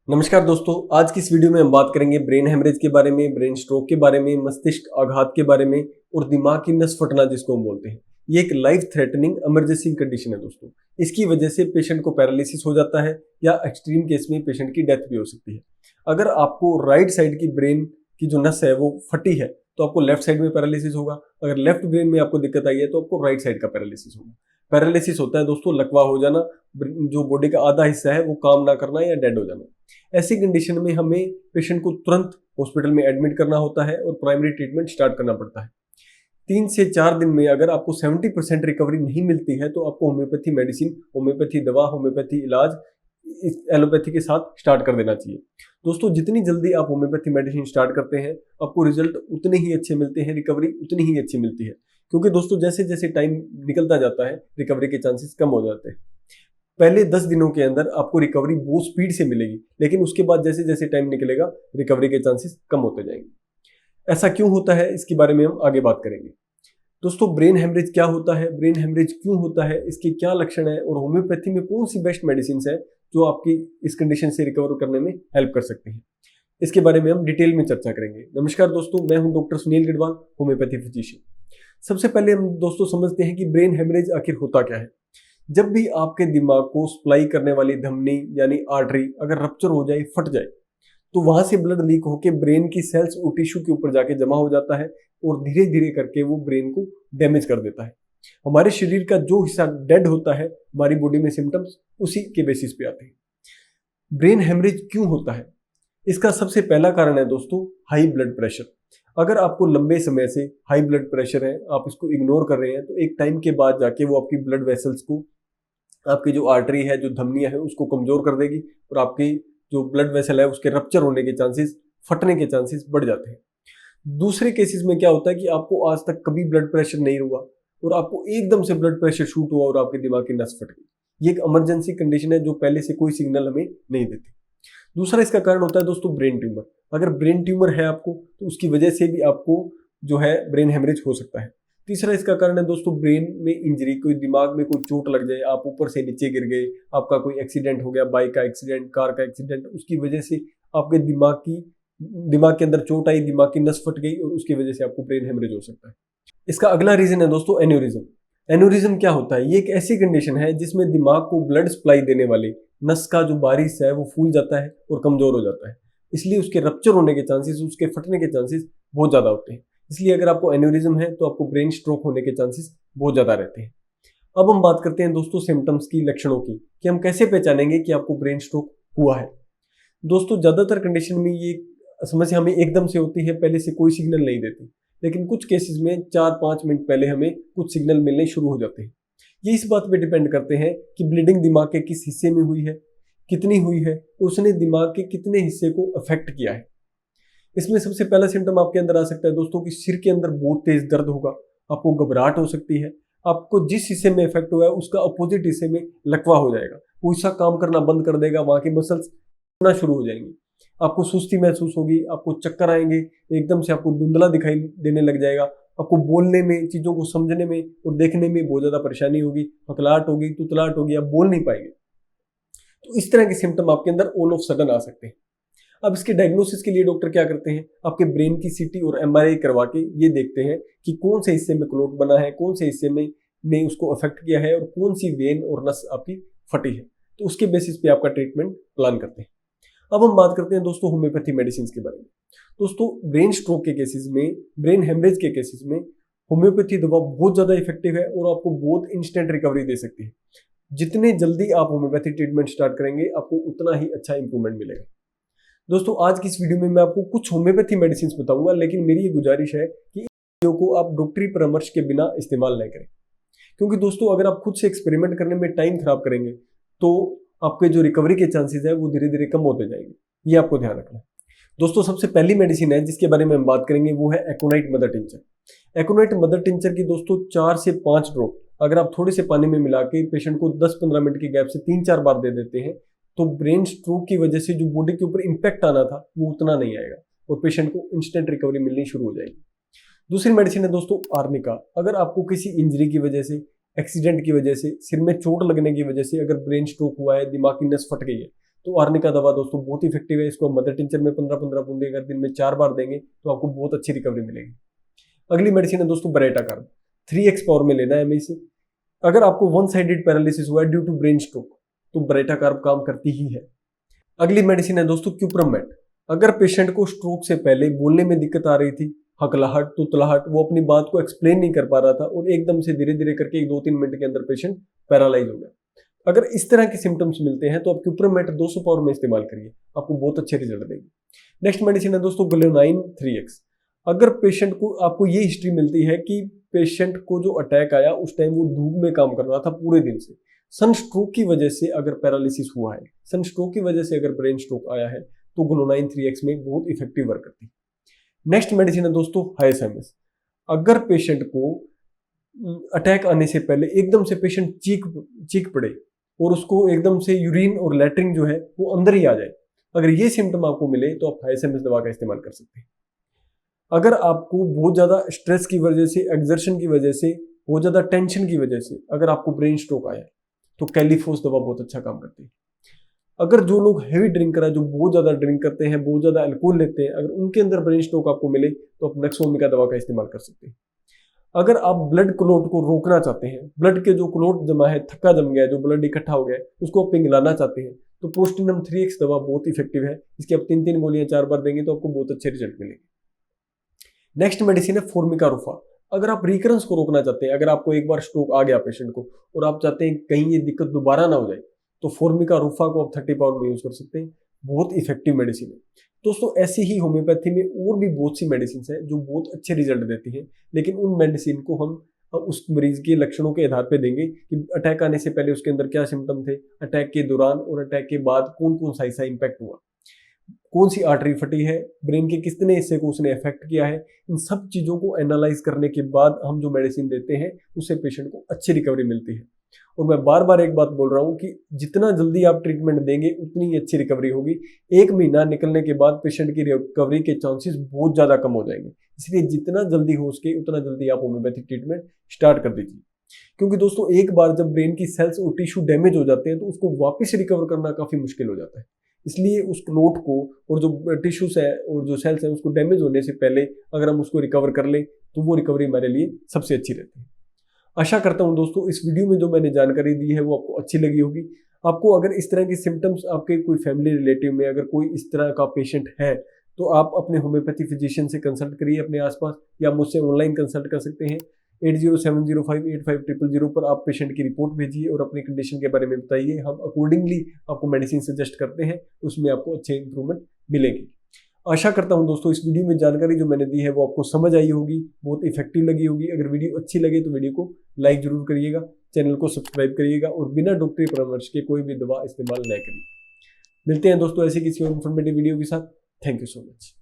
नमस्कार दोस्तों, आज की इस वीडियो में हम बात करेंगे ब्रेन हेमरेज के बारे में, ब्रेन स्ट्रोक के बारे में, मस्तिष्क आघात के बारे में और दिमाग की नस फटना जिसको हम बोलते हैं। ये एक लाइफ थ्रेटनिंग इमरजेंसी कंडीशन है दोस्तों। इसकी वजह से पेशेंट को पैरालिसिस हो जाता है या एक्सट्रीम केस में पेशेंट की डेथ भी हो सकती है। अगर आपको राइट साइड की ब्रेन की जो नस है वो फटी है तो आपको लेफ्ट साइड में पैरालिसिस होगा। अगर लेफ्ट ब्रेन में आपको दिक्कत आई है तो आपको राइट साइड का पैरालिसिस होगा। पैरालिसिस होता है दोस्तों लकवा हो जाना, जो बॉडी का आधा हिस्सा है वो काम ना करना या डेड हो जाना। ऐसी कंडीशन में हमें पेशेंट को तुरंत हॉस्पिटल में एडमिट करना होता है और प्राइमरी ट्रीटमेंट स्टार्ट करना पड़ता है। 3 से 4 दिन में अगर आपको 70% रिकवरी नहीं मिलती है तो आपको होम्योपैथी मेडिसिन, होम्योपैथी दवा, होम्योपैथी इलाज एलोपैथी के साथ स्टार्ट कर देना चाहिए। दोस्तों जितनी जल्दी आप होम्योपैथी मेडिसिन स्टार्ट करते हैं आपको रिजल्ट उतने ही अच्छे मिलते हैं, रिकवरी उतनी ही अच्छी मिलती है। क्योंकि दोस्तों जैसे जैसे टाइम निकलता जाता है रिकवरी के चांसेस कम हो जाते हैं। पहले 10 दिनों के अंदर आपको रिकवरी बहुत स्पीड से मिलेगी, लेकिन उसके बाद जैसे जैसे टाइम निकलेगा रिकवरी के चांसेस कम होते जाएंगे। ऐसा क्यों होता है इसके बारे में हम आगे बात करेंगे। दोस्तों ब्रेन हेमरेज क्या होता है, ब्रेन हेमरेज क्यों होता है, इसके क्या लक्षण है और होम्योपैथी में कौन सी बेस्ट मेडिसिन है जो आपकी इस कंडीशन से रिकवर करने में हेल्प कर सकती है, इसके बारे में हम डिटेल में चर्चा करेंगे। नमस्कार दोस्तों, मैं हूं doctor Sunil Garhwal, homeopathy physician. सबसे पहले हम दोस्तों समझते हैं कि ब्रेन हेमरेज आखिर होता क्या है। जब भी आपके दिमाग को सप्लाई करने वाली धमनी यानी आर्टरी अगर रप्चर हो जाए, फट जाए, तो वहां से ब्लड लीक होकर ब्रेन की सेल्स और टिश्यू के ऊपर जाके जमा हो जाता है और धीरे धीरे करके वो ब्रेन को डैमेज कर देता है। हमारे शरीर का जो हिस्सा डेड होता है हमारी बॉडी में सिम्टम्स उसी के बेसिस पे आते हैं। ब्रेन हेमरेज क्यों होता है, इसका सबसे पहला कारण है दोस्तों हाई ब्लड प्रेशर। अगर आपको लंबे समय से हाई ब्लड प्रेशर है, आप इसको इग्नोर कर रहे हैं, तो एक टाइम के बाद जाके वो आपकी ब्लड वेसल्स को, आपकी जो आर्टरी है, जो धमनियां है, उसको कमजोर कर देगी और आपकी जो ब्लड वेसल है उसके रप्चर होने के चांसेस, फटने के चांसेस बढ़ जाते हैं। दूसरे केसेस में क्या होता है कि आपको आज तक कभी ब्लड प्रेशर नहीं हुआ और आपको एकदम से ब्लड प्रेशर शूट हुआ और आपके दिमाग की नस फट गई। ये एक इमरजेंसी कंडीशन है जो पहले से कोई सिग्नल हमें नहीं देती। दूसरा इसका कारण होता है दोस्तों ब्रेन ट्यूमर। अगर ब्रेन ट्यूमर है आपको तो उसकी वजह से भी आपको जो है ब्रेन हेमरेज हो सकता है। तीसरा इसका कारण है दोस्तों ब्रेन में इंजरी, कोई दिमाग में कोई चोट लग जाए, आप ऊपर से नीचे गिर गए, आपका कोई एक्सीडेंट हो गया, बाइक का एक्सीडेंट, कार का एक्सीडेंट, उसकी वजह से आपके दिमाग के अंदर चोट आई, दिमाग की नस फट गई और उसकी वजह से आपको ब्रेन हेमरेज हो सकता है। इसका अगला रीजन है दोस्तों एन्यूरिज्म। एन्यूरिज्म क्या होता है, ये एक ऐसी कंडीशन है जिसमें दिमाग को ब्लड सप्लाई देने वाली नस का जो बाहरी हिस्सा है वो फूल जाता है और कमजोर हो जाता है। इसलिए उसके रप्चर होने के चांसेस, उसके फटने के चांसेस बहुत ज्यादा होते हैं। इसलिए अगर आपको एन्यूरिज्म है तो आपको ब्रेन स्ट्रोक होने के चांसेस बहुत ज्यादा रहते हैं। अब हम बात करते हैं दोस्तों सिम्टम्स की, लक्षणों की, कि हम कैसे पहचानेंगे कि आपको ब्रेन स्ट्रोक हुआ है। दोस्तों ज्यादातर कंडीशन में ये समस्या हमें एकदम से होती है, पहले से कोई सिग्नल नहीं देती, लेकिन कुछ केसेस में 4-5 मिनट पहले हमें कुछ सिग्नल मिलने शुरू हो जाते हैं। ये इस बात पे डिपेंड करते हैं कि ब्लीडिंग दिमाग के किस हिस्से में हुई है, कितनी हुई है, उसने दिमाग के कितने हिस्से को अफेक्ट किया है। इसमें सबसे पहला सिम्टम आपके अंदर आ सकता है दोस्तों कि सिर के अंदर बहुत तेज दर्द होगा, आपको घबराहट हो सकती है, आपको जिस हिस्से में इफेक्ट हुआ है उसका अपोजिट हिस्से में लकवा हो जाएगा, वो हिस्सा काम करना बंद कर देगा, वहां की मसल्स शुरू हो जाएंगी, आपको सुस्ती महसूस होगी, आपको चक्कर आएंगे, एकदम से आपको धुंधला दिखाई देने लग जाएगा, आपको बोलने में, चीजों को समझने में और देखने में बहुत ज्यादा परेशानी होगी, हकलाहट होगी, तुतलाहट होगी, आप बोल नहीं पाएंगे। तो इस तरह के सिम्टम आपके अंदर ऑल ऑफ सडन आ सकते हैं। अब इसके डायग्नोसिस के लिए डॉक्टर क्या करते हैं, आपके ब्रेन की सीटी और एमआरआई करवा के ये देखते हैं कि कौन से हिस्से में क्लोट बना है, कौन से हिस्से में ने उसको अफेक्ट किया है और कौन सी वेन और नस आपकी फटी है। तो उसके बेसिस पे आपका ट्रीटमेंट प्लान करते हैं। अब हम बात करते हैं दोस्तों होम्योपैथी मेडिसिन के बारे में। दोस्तों ब्रेन स्ट्रोक के केसेस में, ब्रेन हेमरेज के केसेस में होम्योपैथी दवा बहुत ज्यादा इफेक्टिव है और आपको बहुत इंस्टेंट रिकवरी दे सकती है। जितने जल्दी आप होम्योपैथी ट्रीटमेंट स्टार्ट करेंगे आपको उतना ही अच्छा इंप्रूवमेंट मिलेगा। दोस्तों आज की इस वीडियो में मैं आपको कुछ होम्योपैथी मेडिसिन बताऊंगा, लेकिन मेरी ये गुजारिश है कि इस वीडियो को आप डॉक्टरी परामर्श के बिना इस्तेमाल नहीं करें, क्योंकि दोस्तों अगर आप खुद से एक्सपेरिमेंट करने में टाइम खराब करेंगे तो आपके जो रिकवरी के चांसेस है वो धीरे धीरे कम होते जाएंगे। ये आपको ध्यान रखना है। दोस्तों सबसे पहली मेडिसिन है जिसके बारे में हम बात करेंगे वो है एकोनाइट मदर टिंचर। एकोनाइट मदर टिंचर की दोस्तों 4 से 5 ड्रॉप अगर आप थोड़े से पानी में मिला के पेशेंट को 10-15 मिनट के गैप से 3-4 बार दे देते हैं तो ब्रेन स्ट्रोक की वजह से जो बॉडी के ऊपर इंपैक्ट आना था वो उतना नहीं आएगा और पेशेंट को इंस्टेंट रिकवरी मिलनी शुरू हो जाएगी। दूसरी मेडिसिन है दोस्तों आर्निका। अगर आपको किसी इंजरी की वजह से, एक्सीडेंट की वजह से, सिर में चोट लगने की वजह से अगर ब्रेन स्ट्रोक हुआ है, दिमाग की नस फट गई है, तो आर्निका दवा दोस्तों बहुत इफेक्टिव है। इसको मदर टिंचर में 15-15 बूंदे अगर दिन में 4 बार देंगे तो आपको बहुत अच्छी रिकवरी मिलेगी। अगली मेडिसिन है दोस्तों बरेटा कार्ब, 3x पावर में लेना है हमें इसे। अगर आपको वन साइडेड पैरालिसिस हुआ है ड्यू टू ब्रेन स्ट्रोक तो बरेटा कार्ब काम करती ही है। अगली मेडिसिन है दोस्तों क्यूप्रमेट। अगर पेशेंट को स्ट्रोक से पहले बोलने में दिक्कत आ रही थी, हकलाहट, तुतलाहट, वो अपनी बात को एक्सप्लेन नहीं कर पा रहा था और एकदम से धीरे धीरे करके 2-3 मिनट के अंदर पेशेंट पैरालाइज हो गया, अगर इस तरह के सिम्टम्स मिलते हैं तो आप क्यूप्रमेट 200 पावर में इस्तेमाल करिए, आपको बहुत अच्छे रिजल्ट देंगे। नेक्स्ट मेडिसिन है दोस्तों ग्लूटामाइन 3x। अगर पेशेंट को, आपको ये हिस्ट्री मिलती है कि पेशेंट को जो अटैक आया उस टाइम वो धूप में काम कर रहा था पूरे दिन से, सन स्ट्रोक की वजह से अगर पैरालिसिस हुआ है, सन स्ट्रोक की वजह से अगर ब्रेन स्ट्रोक आया है तो ग्लूटामाइन 3x में बहुत इफेक्टिव वर्क करती है। नेक्स्ट मेडिसिन है दोस्तों हाइसएमएस। अगर पेशेंट को अटैक आने से पहले एकदम से पेशेंट चीख पड़े और उसको एकदम से यूरिन और लैट्रिन जो है वो अंदर ही आ जाए, अगर ये सिम्टम आपको मिले तो आप हाइसएमएस दवा का इस्तेमाल कर सकते हैं। अगर आपको बहुत ज़्यादा स्ट्रेस की वजह से, एक्सर्शन की वजह से, बहुत ज़्यादा टेंशन की वजह से अगर आपको ब्रेन स्ट्रोक आया तो कैलिफोस दवा बहुत अच्छा काम करती है। अगर जो लोग हैवी ड्रिंकर है, जो बहुत ज़्यादा ड्रिंक करते हैं, बहुत ज़्यादा अल्कोहल लेते हैं, अगर उनके अंदर ब्रेन स्ट्रोक आपको मिले तो आप नेक्सोमिका दवा का इस्तेमाल कर सकते हैं। अगर आप ब्लड क्लॉट को रोकना चाहते हैं, ब्लड के जो क्लॉट जमा है, थक्का जम गया है, जो ब्लड इकट्ठा हो गया है, उसको आप पिघलाना चाहते हैं तो प्रोस्टिनम 3x दवा बहुत इफेक्टिव है। इसकी आप 3-3 गोलियां 4 बार देंगे तो आपको बहुत अच्छे रिजल्ट मिलेंगे। नेक्स्ट मेडिसिन है फॉर्मिका रूफा। अगर आप रिकरेंस को रोकना चाहते हैं, अगर आपको एक बार स्ट्रोक आ गया पेशेंट को और आप चाहते हैं कहीं ये दिक्कत दोबारा ना हो जाए तो फॉर्मिका रूफा को आप 30 पाउंड में यूज कर सकते हैं, बहुत इफेक्टिव मेडिसिन है। दोस्तों ऐसी ही होम्योपैथी में और भी बहुत सी मेडिसिन है जो बहुत अच्छे रिजल्ट देती हैं, लेकिन उन मेडिसिन को हम उस मरीज के लक्षणों के आधार पर देंगे कि अटैक आने से पहले उसके अंदर क्या सिम्टम थे, अटैक के दौरान और अटैक के बाद कौन कौन सा ऐसा इम्पैक्ट हुआ, कौन सी आर्टरी फटी है, ब्रेन के कितने हिस्से को उसने अफेक्ट किया है। इन सब चीज़ों को एनालाइज करने के बाद हम जो मेडिसिन देते हैं उससे पेशेंट को अच्छी रिकवरी मिलती है। और मैं बार बार एक बात बोल रहा हूँ कि जितना जल्दी आप ट्रीटमेंट देंगे उतनी ही अच्छी रिकवरी होगी। 1 महीना निकलने के बाद पेशेंट की रिकवरी के चांसेस बहुत ज़्यादा कम हो जाएंगे, इसलिए जितना जल्दी हो सके उतना जल्दी आप होम्योपैथिक ट्रीटमेंट स्टार्ट कर दीजिए। क्योंकि दोस्तों एक बार जब ब्रेन की सेल्स और टिश्यू डैमेज हो जाते हैं तो उसको वापस रिकवर करना काफ़ी मुश्किल हो जाता है। इसलिए उस क्लोट को और जो टिश्यूज है और जो सेल्स है उसको डैमेज होने से पहले अगर हम उसको रिकवर कर लें तो वो रिकवरी हमारे लिए सबसे अच्छी रहती है। आशा करता हूं दोस्तों इस वीडियो में जो मैंने जानकारी दी है वो आपको अच्छी लगी होगी। आपको अगर इस तरह के सिम्टम्स आपके कोई फैमिली रिलेटिव में अगर कोई इस तरह का पेशेंट है तो आप अपने होम्योपैथी फिजिशियन से कंसल्ट करिए अपने आसपास, या मुझसे ऑनलाइन कंसल्ट कर सकते हैं। 8070585000 पर आप पेशेंट की रिपोर्ट भेजिए और अपनी कंडीशन के बारे में बताइए, हम अकॉर्डिंगली आपको मेडिसिन सजेस्ट करते हैं, उसमें आपको अच्छे इंप्रूवमेंट मिलेंगे। आशा करता हूं दोस्तों इस वीडियो में जानकारी जो मैंने दी है वो आपको समझ आई होगी, बहुत इफेक्टिव लगी होगी। अगर वीडियो अच्छी लगे तो वीडियो को लाइक जरूर करिएगा, चैनल को सब्सक्राइब करिएगा और बिना डॉक्टरी परामर्श के कोई भी दवा इस्तेमाल न करिए। मिलते हैं दोस्तों ऐसी किसी और इन्फॉर्मेटिव वीडियो के साथ। Thank you so much.